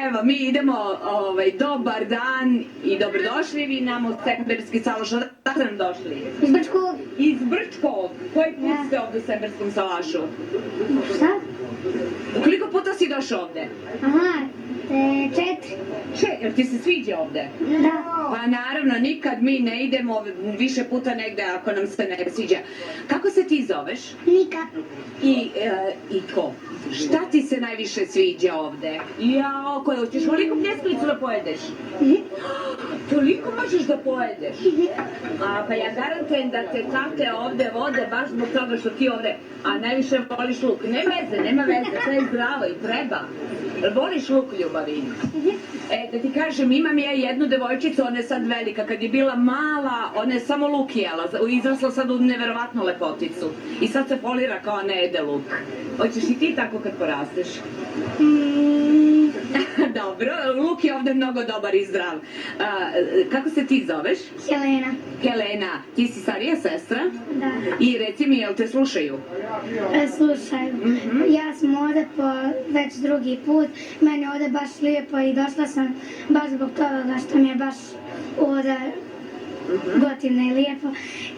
Evo, mi idemo, dobar dan i dobrodošli, vi nam u Semberski salaš, odakle nam došli? Iz Brčkog. Iz Brčkog? Koji put ste ovde u Semberskom salašu? Šta? Koliko puta si došao ovde? Aha, 4. Jel ti se sviđa ovde? Da. Pa naravno, nikad mi ne idemo više puta negde ako nam se ne sviđa. Kako se ti zoveš? Nika. I ko? Šta ti se najviše sviđa ovde? Jao, koje hoćeš oliko pljeskalicu da pojedeš? Toliko možeš da pojedeš? Pa ja garantujem da te tate ovde vode baš zbog toga što ti ovde, a najviše voliš luk. Nema veze, to je zdravo i treba. Voliš luk, ljubavi? Da ti kažem, imam ja jednu devojčicu, ona je sad velika. Kad je bila mala, ona je samo luk jela. Izrasla sad u neverovatnu lepoticu. I sad se polira kao ne jede luk. Hoćeš i ti tako kad porasteš? Dobro, luk je ovde mnogo dobar i zdrav. Kako se ti zoveš? Helena. Helena, ti si starija sestra? Da. I reci mi, jel te slušaju? Slušaju. Ja sam ovde po već drugi put. Meni je ovde baš lijepo i došla sam baš zbog toga što mi je baš ovde gotivno i lijepo.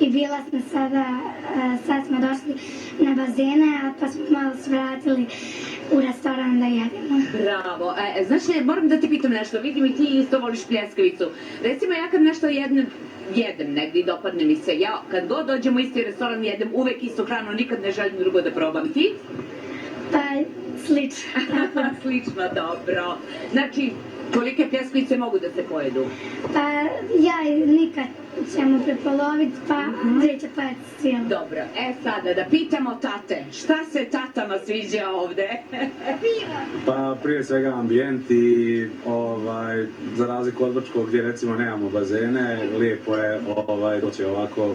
I bila sam sad smo došli na bazene, pa smo malo svratili u restoran da jedemo. Bravo. Znaš, moram da ti pitam nešto. Vidim i ti isto voliš pljeskavicu. Recimo, ja kad nešto jedem negdje i dopadne mi se. Ja kad god dođem u isti restoran jedem uvek istu hranu, nikad ne želim drugo da probam. Ti? Pa, slično. Slično, dobro. Znači, kolike pljeskavice mogu da se pojedu? Pa, ja i Nika ćemo prepoloviti, pa Andrej će pojeti cijelo. Dobro, sada da pitamo tate, šta se tatama sviđa ovde? Pa prije svega ambijent i za razliku od Brčkog gdje recimo nemamo bazene, lijepo je doći ovako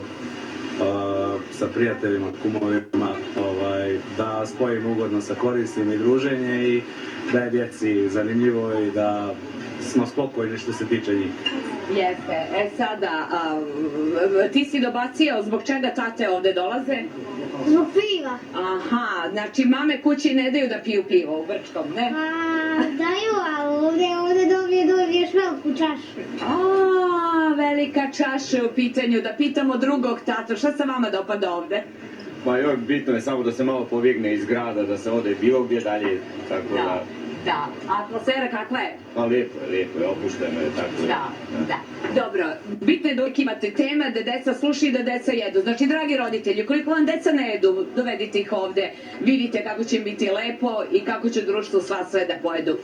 sa prijateljima, kumovima, da spojimo ugodno sa korisnim i druženje i da je djeci zanimljivo i da smo spokojni što se tiče njih. Jeste, sada, ti si dobacio zbog čega tate ovde dolaze? Zbog piva. Aha, znači mame kući ne daju da piju pivo u Brčkom, ne? Daju, ali ovde dobiješ veliku čašu. Velika čaša je u pitanju, da pitamo drugog tatu, šta se vama dopada ovde? Pa joj, bitno je samo da se malo povigne iz grada, da se ode bilo gdje dalje, tako da... Da, a atmosfera kakva je? Pa lijepo je, opušteno je, tako da. Dobro, bitno je da uvijek imate teme, da deca slušaju i da deca jedu. Znači, dragi roditelji, koliko vam deca ne jedu, dovedite ih ovde, vidite kako će im biti lepo i kako će društvo sva sve da pojedu.